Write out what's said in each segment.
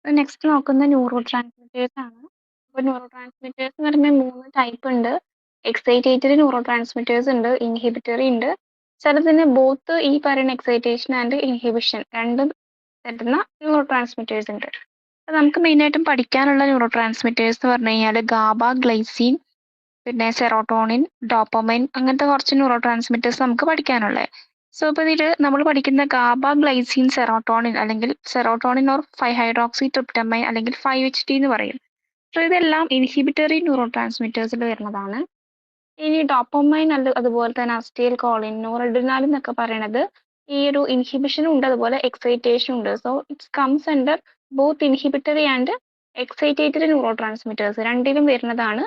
Next നോക്കുന്ന neuro transmitters ആണ്. അപ്പോൾ ന്യൂറോ ട്രാൻസ്മിറ്റേഴ്സ് എന്ന് പറയുമ്പോൾ 3 ടൈപ്പ് ഉണ്ട്. എക്സൈറ്റേറ്ററി ന്യൂറോ ട്രാൻസ്മിറ്റേഴ്സ് ഉണ്ട്, ഇൻഹിബിറ്ററി ഉണ്ട്. ചിലതിന് ബോത്ത് ഈ പറയുന്ന എക്സൈറ്റേഷൻ ആൻഡ് ഇൻഹിബിഷൻ രണ്ടും തരുന്ന ന്യൂറോ ട്രാൻസ്മിറ്റേഴ്സ് ഉണ്ട്. അപ്പോൾ നമുക്ക് മെയിനായിട്ടും പഠിക്കാനുള്ള ന്യൂറോ ട്രാൻസ്മിറ്റേഴ്സ് എന്ന് പറഞ്ഞു കഴിഞ്ഞാൽ ഗാബ, ഗ്ലൈസിൻ, പിന്നെ സെറോട്ടോണിൻ, ഡോപ്പമൈൻ, അങ്ങനത്തെ കുറച്ച് ന്യൂറോ ട്രാൻസ്മിറ്റേഴ്സ് നമുക്ക് പഠിക്കാനുള്ളത്. സോ ഇപ്പോൾ ഇതിൽ നമ്മൾ പഠിക്കുന്ന ഗാബ, ഗ്ലൈസിൻ, സെറോട്ടോണിൻ അല്ലെങ്കിൽ സെറോട്ടോണിൻ ഓർ 5-ഹൈഡ്രോക്സി ട്രിപ്റ്റമൈൻ അല്ലെങ്കിൽ 5-HT എന്ന് പറയും. സോ ഇതെല്ലാം ഇൻഹിബിറ്ററി ന്യൂറോ ട്രാൻസ്മിറ്റേഴ്സിൽ വരുന്നതാണ്. ഇനി ഡോപ്പമൈൻ അതുപോലെ തന്നെ അസ്റ്റൈൽ കോളിൻ, നോറഡ്രിനാലിൻ എന്നൊക്കെ പറയണത് ഈ ഒരു ഇൻഹിബിഷനും ഉണ്ട്, അതുപോലെ എക്സൈറ്റേഷനും ഉണ്ട്. So it's comes under both inhibitory and excitatory neuro transmitters രണ്ടിലും വരുന്നതാണ്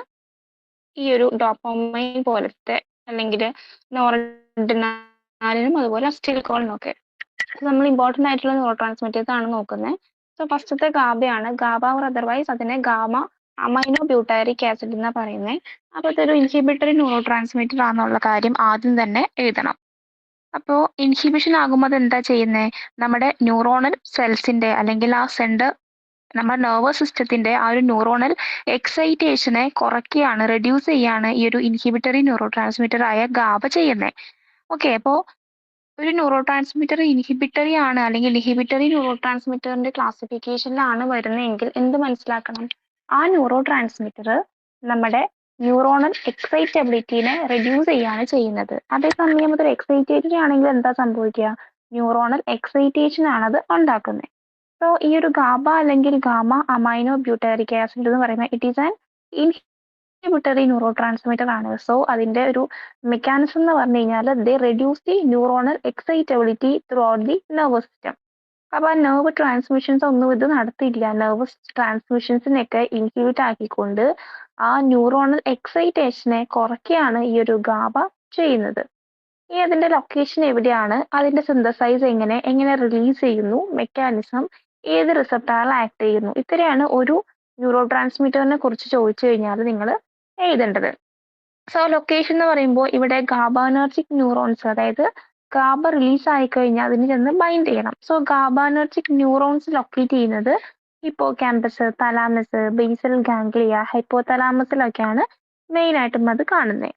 ഈ ഒരു ഡോപ്പമൈൻ പോലത്തെ അല്ലെങ്കിൽ നോറഡ്രിനാലിനും അതുപോലെ അസ്റ്റൈൽകോളിനും ഒക്കെ. നമ്മൾ ഇമ്പോർട്ടന്റ് ആയിട്ടുള്ള ന്യൂറോ ട്രാൻസ്മിറ്റേഴ്സ് ആണ് നോക്കുന്നത്. സോ ഫസ്റ്റത്തെ ഗാബയാണ്. ഗാബ ഓർ അതർവൈസ് അതിനെ ഗാമ അമൈനോ ബ്യൂട്ടാരിക് ആസിഡ് എന്നാ പറയുന്നത്. അപ്പോൾ ഇതൊരു ഇൻഹിബിറ്ററി ന്യൂറോ ട്രാൻസ്മിറ്റർ ആണെന്നുള്ള കാര്യം ആദ്യം തന്നെ എഴുതണം. അപ്പോൾ ഇൻഹിബിഷൻ ആകുമ്പോൾ അത് എന്താ ചെയ്യുന്നത്? നമ്മുടെ ന്യൂറോണൽ സെൽസിന്റെ അല്ലെങ്കിൽ ആ സെന്റർ നമ്മുടെ നെർവസ് സിസ്റ്റത്തിന്റെ ആ ഒരു ന്യൂറോണൽ എക്സൈറ്റേഷനെ കുറയ്ക്കുകയാണ്, റെഡ്യൂസ് ചെയ്യാണ് ഈ ഒരു ഇൻഹിബിറ്ററി ന്യൂറോ ട്രാൻസ്മിറ്റർ ആയ ഗാബ ചെയ്യുന്നത്. ഓക്കെ, അപ്പോൾ ഒരു ന്യൂറോ ട്രാൻസ്മിറ്റർ ഇൻഹിബിറ്ററി ആണ് അല്ലെങ്കിൽ ഇൻഹിബിറ്ററി ന്യൂറോ ട്രാൻസ്മിറ്ററിന്റെ ക്ലാസിഫിക്കേഷനിലാണ് വരുന്നതെങ്കിൽ എന്ത് മനസ്സിലാക്കണം? ആ ന്യൂറോ ട്രാൻസ്മിറ്റർ നമ്മുടെ ന്യൂറോണൽ എക്സൈറ്റബിലിറ്റിനെ റെഡ്യൂസ് ചെയ്യാണ് ചെയ്യുന്നത്. അതേസമയം അതൊരു എക്സൈറ്റേറ്ററി ആണെങ്കിൽ എന്താ സംഭവിക്കുക? ന്യൂറോണൽ എക്സൈറ്റേഷൻ ആണ് അത് ഉണ്ടാക്കുന്നത്. സോ ഈ ഒരു ഗാബ അല്ലെങ്കിൽ ഗാമ അമൈനോ ബ്യൂട്ടാരിക് ആസിഡ് എന്ന് പറയുന്നത് it is an inhibitory neurotransmitter. So അതിന്റെ ഒരു മെക്കാനിസം എന്ന് പറഞ്ഞു കഴിഞ്ഞാൽ they reduce the neuronal excitability throughout the nervous system. അപ്പൊ ആ നെർവ് ട്രാൻസ്മിഷൻസ് ഒന്നും ഇത് നടത്തില്ല. നെർവസ് ട്രാൻസ്മിഷൻസിനെയൊക്കെ ഇൻഹിബിറ്റ് ആക്കിക്കൊണ്ട് ആ ന്യൂറോണൽ എക്സൈറ്റേഷനെ കുറയ്ക്കുകയാണ് ഈ ഒരു ഗാബ ചെയ്യുന്നത്. ഇനി അതിന്റെ ലൊക്കേഷൻ എവിടെയാണ്, അതിന്റെ സിന്തസൈസ് എങ്ങനെ റിലീസ് ചെയ്യുന്നു, മെക്കാനിസം, ഏത് റിസപ്റ്റാറിൽ ആക്ട് ചെയ്യുന്നു, ഇത്രയാണ് ഒരു ന്യൂറോ ട്രാൻസ്മിറ്ററിനെ കുറിച്ച് ചോദിച്ചു കഴിഞ്ഞാൽ നിങ്ങൾ എഴുതേണ്ടത്. സോ ലൊക്കേഷൻ എന്ന് പറയുമ്പോൾ ഇവിടെ ഗാബാനർജിക് ന്യൂറോൺസ്, അതായത് ഗാബ റിലീസ് ആയി കഴിഞ്ഞാൽ അതിന് ചെന്ന് ബൈൻഡ് ചെയ്യണം. സോ ഗാബാനർജിക് ന്യൂറോൺസ് ലൊക്കേറ്റ് ചെയ്യുന്നത് hippocampus, thalamus, basal ganglia, ഹൈപ്പോതലാമസിലൊക്കെയാണ് മെയിൻ ആയിട്ടും അത് കാണുന്നത്.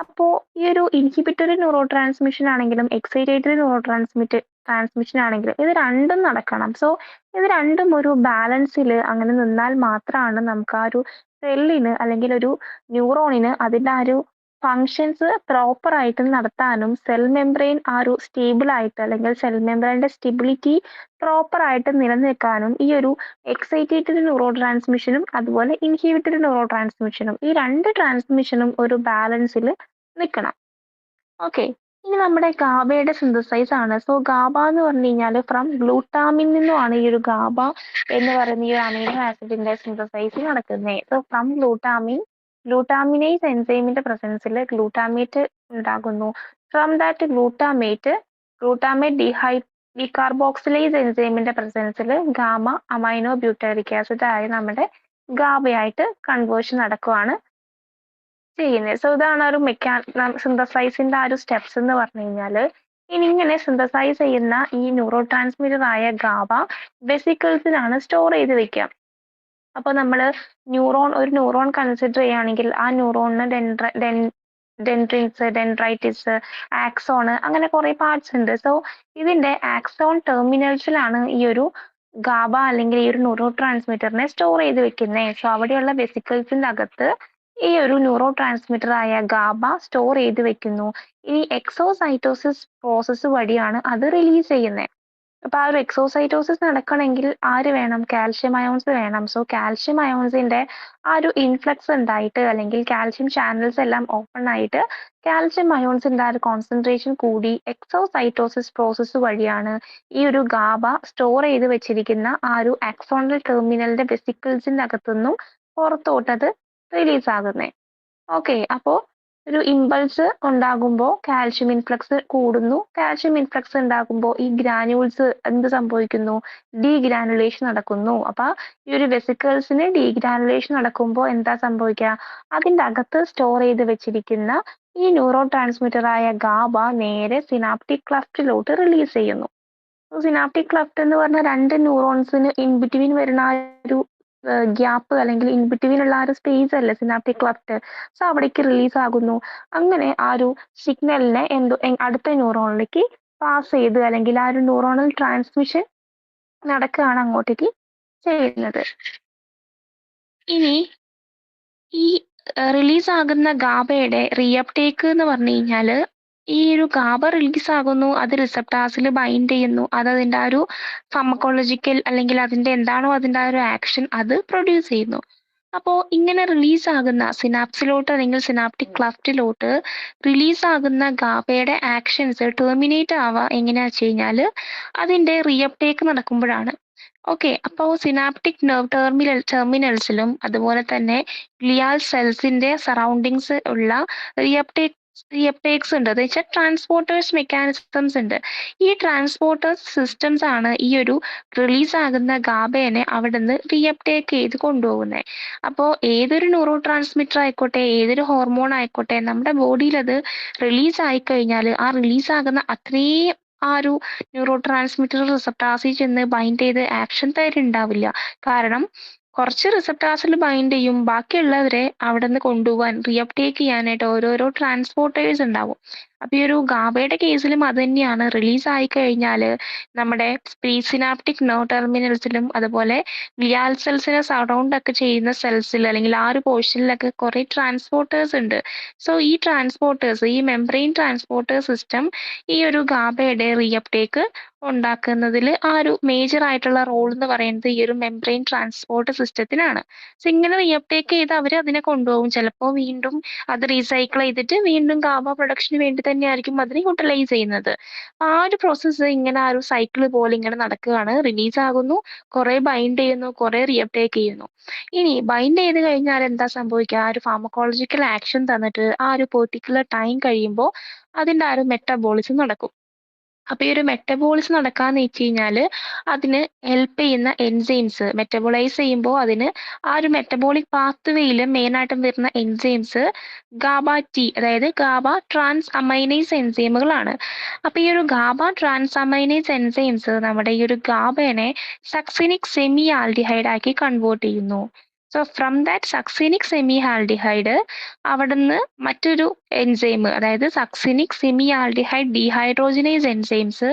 അപ്പോൾ ഈ ഒരു ഇൻഹിബിറ്ററി ന്യൂറോ ട്രാൻസ്മിഷൻ ആണെങ്കിലും എക്സൈറ്റേറ്ററി ന്യൂറോ ട്രാൻസ്മിഷൻ ആണെങ്കിലും ഇത് രണ്ടും നടക്കണം. സോ ഇത് രണ്ടും ഒരു ബാലൻസിൽ അങ്ങനെ നിന്നാൽ മാത്രമാണ് നമുക്ക് ആ ഒരു സെല്ലിന് അല്ലെങ്കിൽ ഒരു ന്യൂറോണിന് അതിൻ്റെ ആ ഒരു ഫങ്ഷൻസ് പ്രോപ്പർ ആയിട്ട് നടത്താനും സെൽ മെംബ്രെയിൻ ആ ഒരു സ്റ്റേബിൾ ആയിട്ട് അല്ലെങ്കിൽ സെൽ മെംബ്രെയിൻ്റെ സ്റ്റെബിലിറ്റി പ്രോപ്പർ ആയിട്ട് നിലനിൽക്കാനും ഈ ഒരു എക്സൈറ്റേറ്ററി ന്യൂറോ ട്രാൻസ്മിഷനും അതുപോലെ ഇൻഹിബിറ്ററി ന്യൂറോ ട്രാൻസ്മിഷനും ഈ രണ്ട് ട്രാൻസ്മിഷനും ഒരു ബാലൻസിൽ നിൽക്കണം. ഓക്കെ, ഇനി നമ്മുടെ ഗാബയുടെ സിന്തസൈസ് ആണ്. സോ ഗാബ എന്ന് പറഞ്ഞു കഴിഞ്ഞാൽ ഫ്രം ഗ്ലൂട്ടാമിൻ നിന്നുമാണ് ഈ ഒരു ഗാബ എന്ന് പറയുന്ന ഈ ഒരു അമീനോ ആസിഡിന്റെ സിന്തസൈസ് നടക്കുന്നത്. സോ ഫ്രം ഗ്ലൂട്ടാമിനേസ് എൻസൈമിന്റെ പ്രസൻസിൽ ഗ്ലൂട്ടാമേറ്റ് ഉണ്ടാകുന്നു. ഫ്രം ദാറ്റ് ഗ്ലൂട്ടാമേറ്റ് ഡീകാർബോക്സിലേസ് എൻസൈമിന്റെ പ്രസൻസിൽ ഗാമ അമൈനോ ബ്യൂട്ടാരിക് ആസിഡ് ആയ നമ്മുടെ ഗാബയായിട്ട് കൺവേർഷൻ നടക്കുകയാണ് ചെയ്യുന്നത്. സോ ഇതാണ് ഒരു സിന്തസൈസിന്റെ ആ ഒരു സ്റ്റെപ്സ് എന്ന് പറഞ്ഞു കഴിഞ്ഞാൽ. ഇനി ഇങ്ങനെ സിന്തസൈസ് ചെയ്യുന്ന ഈ ന്യൂറോ ട്രാൻസ്മിറ്റർ ആയ ഗാബ വെസിക്കിൾസിലാണ് സ്റ്റോർ ചെയ്ത് വെക്കുക. അപ്പോൾ നമ്മൾ ഒരു ന്യൂറോൺ കൺസിഡർ ചെയ്യുകയാണെങ്കിൽ ആ ന്യൂറോണിന് ഡെൻഡ്രിൻസ്, ഡെൻഡ്രൈറ്റിസ്, ആക്സോൺ, അങ്ങനെ കുറെ പാർട്സ് ഉണ്ട്. സോ ഇതിന്റെ ആക്സോൺ ടെർമിനൽസിലാണ് ഈ ഒരു ഗാബ അല്ലെങ്കിൽ ഈ ഒരു ന്യൂറോ ട്രാൻസ്മിറ്ററിനെ സ്റ്റോർ ചെയ്ത് വെക്കുന്നത്. സോ അവിടെയുള്ള വെസിക്കിൾസിന്റെ അകത്ത് ഈ ഒരു ന്യൂറോ ട്രാൻസ്മിറ്റർ ആയ ഗാബ സ്റ്റോർ ചെയ്ത് വെക്കുന്നു. ഇനി എക്സോസൈറ്റോസിസ് പ്രോസസ്സ് വഴിയാണ് അത് റിലീസ് ചെയ്യുന്നത്. അപ്പൊ ആ ഒരു എക്സോസൈറ്റോസിസ് നടക്കണമെങ്കിൽ ആര് വേണം? കാൽഷ്യം അയോൺസ് വേണം. സോ കാൽഷ്യം അയോൺസിന്റെ ആ ഒരു ഇൻഫ്ലക്സ് ഉണ്ടായിട്ട് അല്ലെങ്കിൽ കാൽഷ്യം ചാനൽസ് എല്ലാം ഓപ്പൺ ആയിട്ട് കാൽഷ്യം അയോൺസിന്റെ ആ ഒരു കോൺസെൻട്രേഷൻ കൂടി എക്സോസൈറ്റോസിസ് പ്രോസസ്സ് വഴിയാണ് ഈ ഒരു ഗാബ സ്റ്റോർ ചെയ്ത് വെച്ചിരിക്കുന്ന ആ ഒരു ആക്സോണൽ ടെർമിനലിന്റെ വെസിക്കിൾസിന്റെ അകത്തുനിന്നും പുറത്തോട്ടത് റിലീസ് ആകുന്നത്. ഓക്കെ, അപ്പോൾ ഒരു ഇമ്പൾസ് ഉണ്ടാകുമ്പോൾ കാൽഷ്യം ഇൻഫ്ലക്സ് കൂടുന്നു. കാൽഷ്യം ഇൻഫ്ലക്സ് ഉണ്ടാകുമ്പോൾ ഈ ഗ്രാന്യൂൾസ് എന്ത് സംഭവിക്കുന്നു? ഡീഗ്രാനുലേഷൻ നടക്കുന്നു. അപ്പൊ ഈ ഒരു വെസിക്കിൾസിന് ഡീഗ്രാനുലേഷൻ നടക്കുമ്പോൾ എന്താ സംഭവിക്കുക? അതിൻ്റെ അകത്ത് സ്റ്റോർ ചെയ്ത് വെച്ചിരിക്കുന്ന ഈ ന്യൂറോ ട്രാൻസ്മിറ്റർ ആയ ഗാബ നേരെ സിനാപ്റ്റിക് ക്ലഫ്റ്റിലോട്ട് റിലീസ് ചെയ്യുന്നു. സിനാപ്റ്റിക് ക്ലഫ്റ്റ് എന്ന് പറഞ്ഞാൽ 2 ന്യൂറോൺസിന് ഇൻ ബിറ്റ്വീൻ വരുന്ന ആ ഒരു ഗ്യാപ്പ് അല്ലെങ്കിൽ ഇൻ ബിറ്റ്വീൻ ഉള്ള ആ ഒരു സ്പേസ് അല്ലേ സിനാപ്റ്റിക് ക്ലഫ്റ്റ്. സോ അവിടേക്ക് റിലീസ് ആകുന്നു. അങ്ങനെ ആ ഒരു സിഗ്നലിനെ അടുത്ത ന്യൂറോണിലേക്ക് പാസ് ചെയ്ത് അല്ലെങ്കിൽ ആ ഒരു ന്യൂറോണൽ ട്രാൻസ്മിഷൻ നടക്കുകയാണ് അങ്ങോട്ടേക്ക് ചെയ്യുന്നത്. ഇനി ഈ റിലീസ് ആകുന്ന ഗാബയുടെ റീഅപ്ടേക്ക് എന്ന് പറഞ്ഞു കഴിഞ്ഞാൽ ഈ ഒരു ഗാബ റിലീസ് ആകുന്നു, അത് റിസപ്റ്റാസിൽ ബൈൻഡ് ചെയ്യുന്നു, അത് അതിൻ്റെ ആ ഒരു ഫാർമക്കോളജിക്കൽ അല്ലെങ്കിൽ അതിൻ്റെ എന്താണോ അതിൻ്റെ ആ ഒരു ആക്ഷൻ അത് പ്രൊഡ്യൂസ് ചെയ്യുന്നു. അപ്പോൾ ഇങ്ങനെ റിലീസ് ആകുന്ന സിനാപ്സിലോട്ട് അല്ലെങ്കിൽ സിനാപ്റ്റിക് ക്ലഫ്റ്റിലോട്ട് റിലീസ് ആകുന്ന ഗാബയുടെ ആക്ഷൻസ് ടെർമിനേറ്റ് ആവുക എങ്ങനെയാ വെച്ച് കഴിഞ്ഞാൽ അതിൻ്റെ റീഅപ്ടേക്ക് നടക്കുമ്പോഴാണ്. ഓക്കെ, അപ്പോൾ സിനാപ്റ്റിക് നെർവ് ടെർമിനൽസിലും അതുപോലെ തന്നെ ഗ്ലിയാൽ സെൽസിന്റെ സറൗണ്ടിങ്സ് ഉള്ള റീഅപ്ടേക്സ് ഉണ്ട്. എന്ന് വെച്ചാൽ ട്രാൻസ്പോർട്ടേഴ്സ് മെക്കാനിസംസ് ഉണ്ട്. ഈ ട്രാൻസ്പോർട്ടേഴ്സ് സിസ്റ്റംസ് ആണ് ഈ ഒരു റിലീസ് ആകുന്ന ഗാബേനെ അവിടെ നിന്ന് റീഅപ്ടേക്ക് ചെയ്ത് കൊണ്ടുപോകുന്നത്. അപ്പോൾ ഏതൊരു ന്യൂറോ ട്രാൻസ്മിറ്റർ ആയിക്കോട്ടെ, ഏതൊരു ഹോർമോൺ ആയിക്കോട്ടെ, നമ്മുടെ ബോഡിയിൽ അത് റിലീസ് ആയി കഴിഞ്ഞാൽ ആ റിലീസ് ആകുന്ന അത്രയും ആ ഒരു ന്യൂറോ ട്രാൻസ്മിറ്റർ റിസപ്റ്റാസിൽ ചെന്ന് ബൈൻഡ് ചെയ്ത് ആക്ഷൻ തരുന്നുണ്ടാവില്ല. കാരണം കുറച്ച് റിസപ്റ്റാസിൽ ബൈൻഡ് ചെയ്യും, ബാക്കിയുള്ളവരെ അവിടെ നിന്ന് കൊണ്ടുപോകാൻ റീഅപ്ടേക്ക് ചെയ്യാനായിട്ട് ഓരോരോ ട്രാൻസ്പോർട്ടേഴ്സ് ഉണ്ടാവും. അപ്പൊ ഈ ഒരു ഗാബയുടെ കേസിലും അത് തന്നെയാണ്. റിലീസ് ആയി കഴിഞ്ഞാൽ നമ്മുടെ പ്രീസിനാപ്റ്റിക് നെർവ് ടെർമിനൽസിലും അതുപോലെ ഗ്ലിയാൽ സെൽസിനെ സറൗണ്ട് ഒക്കെ ചെയ്യുന്ന സെൽസിൽ അല്ലെങ്കിൽ ആ ഒരു പോർഷനിലൊക്കെ കുറെ ട്രാൻസ്പോർട്ടേഴ്സ് ഉണ്ട്. സോ ഈ ട്രാൻസ്പോർട്ടേഴ്സ്, ഈ മെംബ്രെയിൻ ട്രാൻസ്പോർട്ടർ സിസ്റ്റം ഈ ഒരു ഗാബയുടെ റീഅപ്ടേക്ക് ഉണ്ടാക്കുന്നതിൽ ആ ഒരു മേജർ ആയിട്ടുള്ള റോൾ എന്ന് പറയുന്നത് ഈ ഒരു മെംബ്രെയിൻ ട്രാൻസ്പോർട്ട് സിസ്റ്റത്തിനാണ്. സോ ഇങ്ങനെ റീഅപ്ടേക്ക് ചെയ്ത് അവർ അതിനെ കൊണ്ടുപോകും. ചിലപ്പോൾ വീണ്ടും അത് റീസൈക്കിൾ ചെയ്തിട്ട് വീണ്ടും ഗാബ പ്രൊഡക്ഷന് വേണ്ടി തന്നെയായിരിക്കും അതിനെ യൂട്ടിലൈസ് ചെയ്യുന്നത്. ആ ഒരു പ്രോസസ്സ് ഇങ്ങനെ ആ ഒരു സൈക്കിൾ പോലെ ഇങ്ങനെ നടക്കുകയാണ്. റിലീസ് ആകുന്നു, കുറെ ബൈൻഡ് ചെയ്യുന്നു, കുറെ റീഅപ്ടേക്ക് ചെയ്യുന്നു. ഇനി ബൈൻഡ് ചെയ്ത് കഴിഞ്ഞാൽ എന്താ സംഭവിക്കുക? ആ ഒരു ഫാർമക്കോളജിക്കൽ ആക്ഷൻ തന്നിട്ട് ആ ഒരു പെർട്ടിക്കുലർ ടൈം കഴിയുമ്പോൾ അതിൻ്റെ ആ ഒരു മെറ്റബോളിസം നടക്കും. അപ്പൊ ഈ ഒരു മെറ്റബോളിസം നടക്കാന്ന് വെച്ച് കഴിഞ്ഞാല് അതിന് ഹെൽപ്പ് ചെയ്യുന്ന എൻസൈംസ് മെറ്റബോളൈസ് ചെയ്യുമ്പോൾ അതിന് ആ ഒരു മെറ്റബോളിക് പാത്വേയിൽ മെയിനായിട്ടും വരുന്ന എൻസൈംസ് ഗാബ ടി, അതായത് ഗാബ ട്രാൻസ് അമൈനേസ് എൻസൈമുകളാണ്. അപ്പൊ ഈ ഒരു ഗാബ ട്രാൻസ് അമൈനേസ് എൻസൈംസ് നമ്മുടെ ഈ ഒരു ഗാബനെ സക്സിനിക് സെമി ആൽഡിഹൈഡ് ആക്കി കൺവേർട്ട് ചെയ്യുന്നു. So from that succinic semi aldehyde അവിടുന്ന് മറ്റൊരു എൻസൈം, അതായത് succinic semi aldehyde dehydrogenase enzymes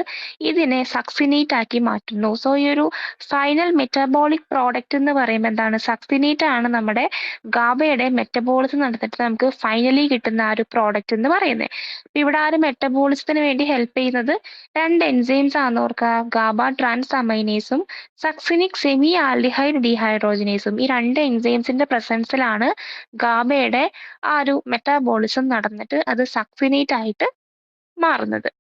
ഇതിനെ സക്സിനേറ്റ് ആക്കി മാറ്റുന്നു. സോ ഈ ഒരു ഫൈനൽ മെറ്റബോളിക് പ്രോഡക്റ്റ് എന്ന് പറയുമ്പോൾ എന്താണ്? സക്സിനേറ്റ് ആണ് നമ്മുടെ ഗാബയുടെ മെറ്റബോളിസം നടത്തിയിട്ട് നമുക്ക് ഫൈനലി കിട്ടുന്ന ആ ഒരു പ്രോഡക്റ്റ് എന്ന് പറയുന്നത്. അപ്പൊ ഇവിടെ ആ ഒരു മെറ്റബോളിസത്തിന് വേണ്ടി ഹെൽപ്പ് ചെയ്യുന്നത് 2 എൻസൈംസ് ആണെന്ന് ഓർക്കുക. ഗാബ ട്രാൻസ് അമൈനേസും സക്സിനിക് സെമി ആൽഡിഹൈഡ് ഡീഹൈഡ്രോജനേസും. ഈ 2 എൻസൈംസിന്റെ പ്രസൻസിലാണ് ഗാബയുടെ ആ ഒരു മെറ്റാബോളിസം നടന്നിട്ട് അത് സക്സിനേറ്റ് ആയിട്ട് മാറുന്നത്.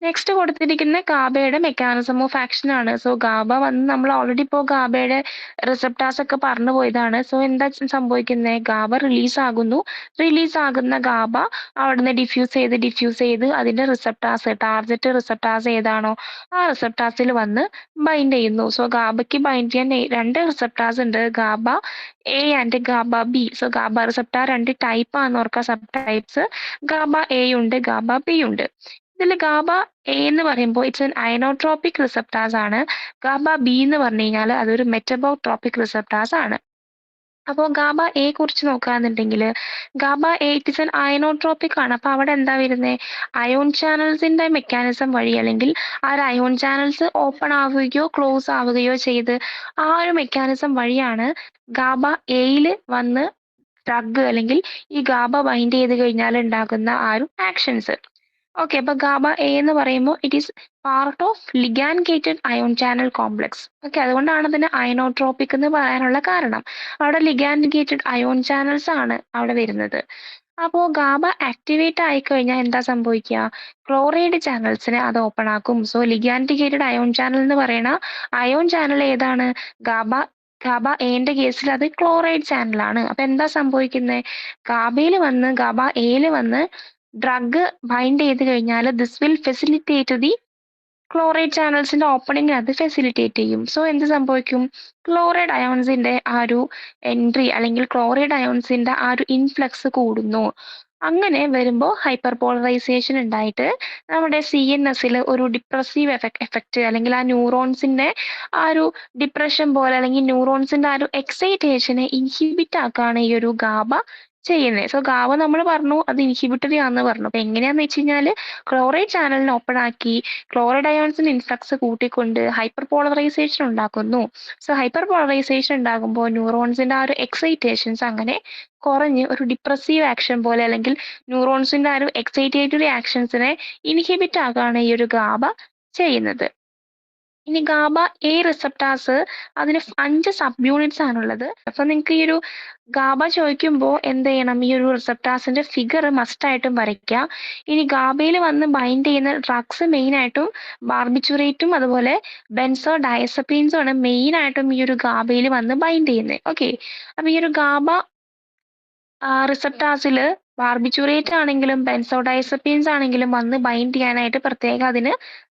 നെക്സ്റ്റ് കൊടുത്തിരിക്കുന്ന ഗാബയുടെ മെക്കാനിസം ഓഫ് ആക്ഷൻ ആണ്. സോ ഗാബ വന്ന് നമ്മൾ ഓൾറെഡി ഇപ്പോൾ ഗാബയുടെ റിസപ്റ്റാസ് ഒക്കെ പറഞ്ഞു പോയതാണ്. സോ എന്താ സംഭവിക്കുന്നത്? ഗാബ റിലീസ് ആകുന്നു. റിലീസ് ആകുന്ന ഗാബ അവിടുന്ന് ഡിഫ്യൂസ് ചെയ്ത് അതിന്റെ റിസപ്റ്റാസ്, ടാർഗറ്റ് റിസപ്റ്റാസ് ഏതാണോ ആ റിസപ്റ്റാസിൽ വന്ന് ബൈൻഡ് ചെയ്യുന്നു. സോ ഗാബയ്ക്ക് ബൈൻഡ് ചെയ്യാൻ 2 റിസപ്റ്റാസ് ഉണ്ട്, GABA A and GABA B. So GABA receptor 2 type ആണെന്ന് ഓർക്കുക, സബ് ടൈപ്സ്. ഗാബ എ ഉണ്ട്, ഗാബ ബി ഉണ്ട്. ഇതിൽ ഗാബ എ എന്ന് പറയുമ്പോൾ ഇറ്റ്സ് എൻ അയനോട്രോപിക് റിസപ്റ്റാസ് ആണ്. ഗാബ ബി എന്ന് പറഞ്ഞു കഴിഞ്ഞാൽ അതൊരു മെറ്റബോട്രോപിക് റിസപ്റ്റാസ് ആണ്. അപ്പോൾ ഗാബ എ കുറിച്ച് നോക്കുകയാണെന്നുണ്ടെങ്കിൽ ഗാബ എ ഇറ്റ്സ് എൻ അയനോട്രോപിക് ആണ്. അപ്പൊ അവിടെ എന്താ വരുന്നത്? അയോൺ ചാനൽസിന്റെ മെക്കാനിസം വഴി അല്ലെങ്കിൽ ആ ഒരു അയോൺ ചാനൽസ് ഓപ്പൺ ആവുകയോ ക്ലോസ് ആവുകയോ ചെയ്ത് ആ ഒരു മെക്കാനിസം വഴിയാണ് ഗാബ എയിൽ വന്ന് ഡ്രഗ് അല്ലെങ്കിൽ ഈ ഗാബ ബൈൻഡ് ചെയ്ത് കഴിഞ്ഞാൽ ഉണ്ടാകുന്ന ആ ഒരു ആക്ഷൻസ്. ഓക്കെ, അപ്പൊ ഗാബ എ എന്ന് പറയുമ്പോൾ it is part of ligand gated ion channel complex. Okay, അതുകൊണ്ടാണ് അതിന് അയനോട്രോപിക് എന്ന് പറയാനുള്ള കാരണം. അവിടെ ലിഗാൻഡ് ഗേറ്റഡ് അയോൺ ചാനൽസ് ആണ് അവിടെ വരുന്നത്. അപ്പോൾ ഗാബ ആക്ടിവേറ്റ് ആയി കഴിഞ്ഞാൽ എന്താ സംഭവിക്കുക? ക്ലോറൈഡ് ചാനൽസിനെ അത് ഓപ്പൺ ആക്കും. So ligand gated ion channel എന്ന് പറയുന്ന അയോൺ ചാനൽ ഏതാണ്? ഗാബ എന്റെ കേസിൽ അത് ക്ലോറൈഡ് ചാനലാണ്. അപ്പൊ എന്താ സംഭവിക്കുന്നത്? ഗാബ എയിൽ വന്ന് ഡ്രഗ് ബൈൻഡ് ചെയ്ത് കഴിഞ്ഞാൽ this will facilitate the chloride ചാനൽസിന്റെ ഓപ്പണിംഗ് അത് ഫെസിലിറ്റേറ്റ് ചെയ്യും. സോ എന്ത് സംഭവിക്കും? ക്ലോറൈഡ് അയോൺസിന്റെ ആ ഒരു എൻട്രി അല്ലെങ്കിൽ ക്ലോറൈഡ് അയോൺസിന്റെ ആ ഒരു ഇൻഫ്ലക്സ് കൂടുന്നു. അങ്ങനെ വരുമ്പോൾ ഹൈപ്പർ പോളറൈസേഷൻ ഉണ്ടായിട്ട് നമ്മുടെ CNS ഒരു ഡിപ്രസീവ് എഫക്റ്റ് അല്ലെങ്കിൽ ആ ന്യൂറോൺസിന്റെ ആ ഒരു ഡിപ്രഷൻ പോലെ അല്ലെങ്കിൽ ന്യൂറോൺസിന്റെ ആ ഒരു എക്സൈറ്റേഷനെ ഇൻഹിബിറ്റ് ആക്കുകയാണ് ഈ ഒരു ഗാബ ചെയ്യുന്നത്. സോ ഗാബ നമ്മൾ പറഞ്ഞു അത് ഇൻഹിബിറ്ററി ആണെന്ന് പറഞ്ഞു. അപ്പൊ എങ്ങനെയാന്ന് വെച്ച് കഴിഞ്ഞാൽ ക്ലോറൈഡ് ചാനലിനെ ഓപ്പൺ ആക്കി ക്ലോറൈഡ് അയോൺസിന്റെ ഇൻഫ്ലക്സ് കൂട്ടിക്കൊണ്ട് ഹൈപ്പർ പോളറൈസേഷൻ ഉണ്ടാക്കുന്നു. സോ ഹൈപ്പർ പോളറൈസേഷൻ ഉണ്ടാകുമ്പോൾ ന്യൂറോൺസിന്റെ ആ ഒരു എക്സൈറ്റേഷൻസ് അങ്ങനെ കുറഞ്ഞ് ഒരു ഡിപ്രസീവ് ആക്ഷൻ പോലെ അല്ലെങ്കിൽ ന്യൂറോൺസിന്റെ ആ ഒരു എക്സൈറ്റേറ്ററി ആക്ഷൻസിനെ ഇൻഹിബിറ്റ് ആക്കുകയാണ് ഈ ഒരു ഗാബ ചെയ്യുന്നത്. ഇനി ഗാബ എ റിസപ്റ്റാസ് അതിന് 5 സബ് യൂണിറ്റ്സ് ആണുള്ളത്. അപ്പൊ നിങ്ങൾക്ക് ഈ ഒരു ഗാബ ചോദിക്കുമ്പോൾ എന്ത് ചെയ്യണം, ഈ ഒരു റിസപ്റ്റാസിന്റെ ഫിഗർ മസ്റ്റ് ആയിട്ടും വരയ്ക്കുക. ഇനി ഗാബയിൽ വന്ന് ബൈൻഡ് ചെയ്യുന്ന ഡ്രഗ്സ് മെയിൻ ആയിട്ടും ബാർബിച്ചുറേറ്റും അതുപോലെ ബെൻസോ ഡയസപ്പീൻസും ആണ് മെയിൻ ആയിട്ടും ഈ ഒരു ഗാബയിൽ വന്ന് ബൈൻഡ് ചെയ്യുന്നത്. ഓക്കെ, അപ്പൊ ഈ ഒരു ഗാബ റിസപ്റ്റാസിൽ ബാർബിച്ചുറേറ്റ് ആണെങ്കിലും ബെൻസോഡയസപ്പീൻസ് ആണെങ്കിലും വന്ന് ബൈൻഡ് ചെയ്യാനായിട്ട് പ്രത്യേകം അതിന്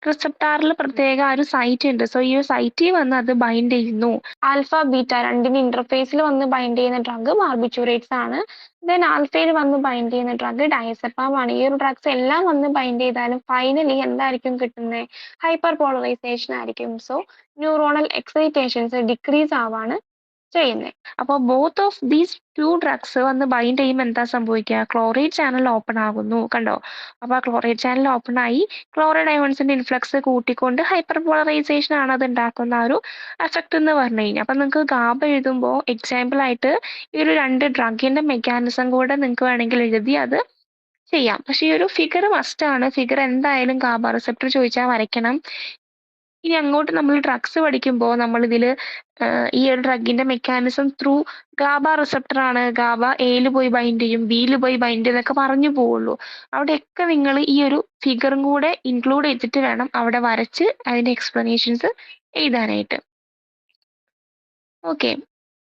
റിസപ്റ്റാറിൽ പ്രത്യേക ഒരു സൈറ്റ് ഉണ്ട്. സോ ഈ ഒരു സൈറ്റിൽ വന്ന് അത് ബൈൻഡ് ചെയ്യുന്നു. ആൽഫ ബീറ്റ രണ്ടിന്റെ ഇന്റർഫേസിൽ വന്ന് ബൈൻഡ് ചെയ്യുന്ന ഡ്രഗ് ബാർബിച്ചുറേറ്റ്സ് ആണ്. ദെൻ ആൽഫയിൽ വന്ന് ബൈൻഡ് ചെയ്യുന്ന ഡ്രഗ് ഡയസെപ്പാം ആണ്. ഈ ഒരു ഡ്രഗ്സ് എല്ലാം വന്ന് ബൈൻഡ് ചെയ്താലും ഫൈനലി എന്തായിരിക്കും കിട്ടുന്നത്? ഹൈപ്പർ പോളറൈസേഷൻ ആയിരിക്കും. സോ ന്യൂറോണൽ എക്സൈറ്റേഷൻസ് ഡിക്രീസ് ആവാണ് ചെയ്യുന്നത്. അപ്പോൾ ബോത്ത് ഓഫ് ദീസ് 2 ഡ്രഗ്സ് വന്ന് ബൈൻഡ് ചെയ്യുമ്പോൾ എന്താ സംഭവിക്കുക? ക്ലോറൈഡ് ചാനൽ ഓപ്പൺ ആകുന്നു. കണ്ടോ? അപ്പോൾ ആ ക്ലോറൈഡ് ചാനൽ ഓപ്പൺ ആയി ക്ലോറൈഡ് അയോൺസിന്റെ ഇൻഫ്ലക്സ് കൂട്ടിക്കൊണ്ട് ഹൈപ്പർ പോളറൈസേഷൻ ആണ് അത് ഉണ്ടാക്കുന്ന ഒരു എഫക്റ്റ് എന്ന് പറഞ്ഞു കഴിഞ്ഞാൽ. അപ്പൊ നിങ്ങൾക്ക് ഗാബ എഴുതുമ്പോൾ എക്സാമ്പിൾ ആയിട്ട് ഈ ഒരു 2 ഡ്രഗിന്റെ മെക്കാനിസം കൂടെ നിങ്ങൾക്ക് വേണമെങ്കിൽ എഴുതി അത് ചെയ്യാം. പക്ഷെ ഈ ഒരു ഫിഗർ മസ്റ്റ് ആണ്. ഫിഗർ എന്തായാലും ഗാബ റിസപ്റ്റർ ചോദിച്ചാൽ വരയ്ക്കണം. ഇനി അങ്ങോട്ട് നമ്മൾ ഡ്രഗ്സ് പഠിക്കുമ്പോൾ നമ്മൾ ഇതിൽ ഈ ഒരു ഡ്രഗിന്റെ മെക്കാനിസം ത്രൂ ഗാബ റിസപ്റ്റർ ആണ്, ഗാബ എയിൽ പോയി ബൈൻഡ് ചെയ്യും, ബിയിൽ പോയി ബൈൻഡ് ചെയ്യും എന്നൊക്കെ പറഞ്ഞു പോവുള്ളൂ. അവിടെയൊക്കെ നിങ്ങൾ ഈ ഒരു ഫിഗറും കൂടെ ഇൻക്ലൂഡ് ചെയ്തിട്ട് വേണം അവിടെ വരച്ച് അതിന്റെ എക്സ്പ്ലനേഷൻസ് എഴുതാനായിട്ട്. ഓക്കെ,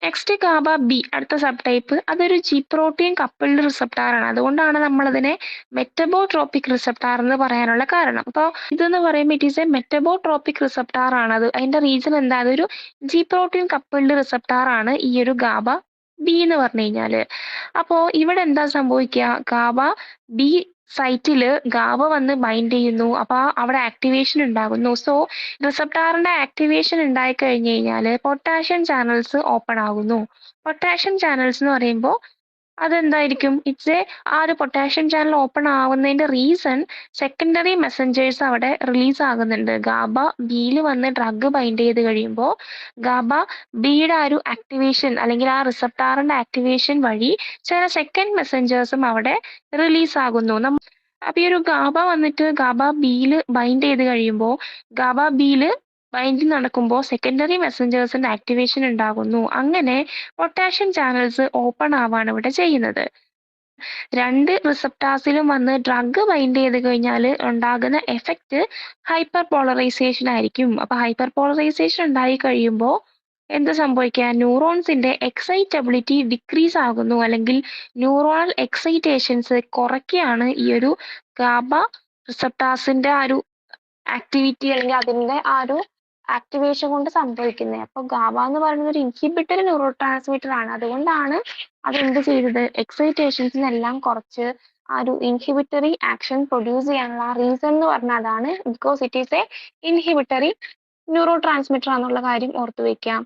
നെക്സ്റ്റ് ഗാബ ബി, അടുത്ത സബ് ടൈപ്പ്. അതൊരു ജി പ്രോട്ടീൻ കപ്പിൾഡ് റിസപ്റ്റാർ ആണ്. അതുകൊണ്ടാണ് നമ്മൾ അതിനെ മെറ്റബോട്രോപിക് റിസപ്റ്റാർ എന്ന് പറയാനുള്ള കാരണം. അപ്പോൾ ഇതെന്ന് പറയുമ്പോൾ ഇറ്റ് ഈസ് എ മെറ്റബോട്രോപിക് റിസപ്റ്റാർ ആണ്. അത് അതിന്റെ റീസൺ എന്താ? അതൊരു ജി പ്രോട്ടീൻ കപ്പിൾഡ് റിസപ്റ്റാർ ആണ് ഈ ഒരു ഗാബ ബി എന്ന് പറഞ്ഞു കഴിഞ്ഞാല്. അപ്പോ ഇവിടെ എന്താ സംഭവിക്കുക? ഗാബ ബി സൈറ്റില് ഗാബ വന്ന് ബൈൻഡ് ചെയ്യുന്നു. അപ്പൊ അവിടെ ആക്ടിവേഷൻ ഉണ്ടാകുന്നു. സോ റിസപ്റ്റാറിന്റെ ആക്ടിവേഷൻ ഉണ്ടായി കഴിഞ്ഞു കഴിഞ്ഞാല് പൊട്ടാഷ്യം ചാനൽസ് ഓപ്പൺ ആകുന്നു. പൊട്ടാഷ്യം ചാനൽസ് എന്ന് പറയുമ്പോൾ അതെന്തായിരിക്കും? ആ ഒരു പൊട്ടാഷ്യം ചാനൽ ഓപ്പൺ ആവുന്നതിന്റെ റീസൺ സെക്കൻഡറി മെസ്സഞ്ചേഴ്സ് അവിടെ റിലീസ് ആകുന്നുണ്ട്. ഗാബ ബിയിൽ വന്ന് ഡ്രഗ് ബൈൻഡ് ചെയ്ത് കഴിയുമ്പോൾ ഗാബ ബിയുടെ ആ ഒരു ആക്ടിവേഷൻ അല്ലെങ്കിൽ ആ റിസപ്റ്റാറിന്റെ ആക്ടിവേഷൻ വഴി ചില സെക്കൻഡ് മെസ്സഞ്ചേഴ്സും അവിടെ റിലീസ് ആകുന്നു. അപ്പൊ ഈ ഒരു ഗാബ വന്നിട്ട് ഗാബ ബിയിൽ ബൈൻഡ് ചെയ്ത് കഴിയുമ്പോൾ ഗാബ ബിയിൽ ബൈൻഡിങ് നടക്കുമ്പോൾ സെക്കൻഡറി മെസ്സഞ്ചേഴ്സിന്റെ ആക്ടിവേഷൻ ഉണ്ടാകുന്നു. അങ്ങനെ പൊട്ടാഷ്യം ചാനൽസ് ഓപ്പൺ ആവാണ് ഇവിടെ ചെയ്യുന്നത്. 2 റിസപ്റ്റാസിലും വന്ന് ഡ്രഗ് ബൈൻഡ് ചെയ്ത് കഴിഞ്ഞാൽ ഉണ്ടാകുന്ന എഫക്റ്റ് ഹൈപ്പർ പോളറൈസേഷൻ ആയിരിക്കും. അപ്പൊ ഹൈപ്പർ പോളറൈസേഷൻ ഉണ്ടായി കഴിയുമ്പോൾ എന്ത് സംഭവിക്കുക? ന്യൂറോൺസിന്റെ എക്സൈറ്റബിലിറ്റി ഡിക്രീസ് ആകുന്നു അല്ലെങ്കിൽ ന്യൂറോണൽ എക്സൈറ്റേഷൻസ് കുറയ്ക്കുകയാണ് ഈ ഒരു ഗാബ റിസപ്റ്റാസിന്റെ ആ ഒരു ആക്ടിവിറ്റി അല്ലെങ്കിൽ അതിന്റെ ആ ഒരു ആക്ടിവേഷൻ കൊണ്ട് സംഭവിക്കുന്നത്. അപ്പൊ ഗാബ എന്ന് പറയുന്നത് ഒരു ഇൻഹിബിറ്ററി ന്യൂറോ ട്രാൻസ്മിറ്റർ ആണ്. അതുകൊണ്ടാണ് അത് എന്ത് ചെയ്തത്? എക്സൈറ്റേഷൻസിനെല്ലാം കുറച്ച് ആ ഒരു ഇൻഹിബിറ്ററി ആക്ഷൻ പ്രൊഡ്യൂസ് ചെയ്യാനുള്ള റീസൺ എന്ന് പറഞ്ഞാൽ അതാണ്. Because it is A inhibitory neuro transmitter ആണെന്നുള്ള കാര്യം ഓർത്തു വെക്കാം.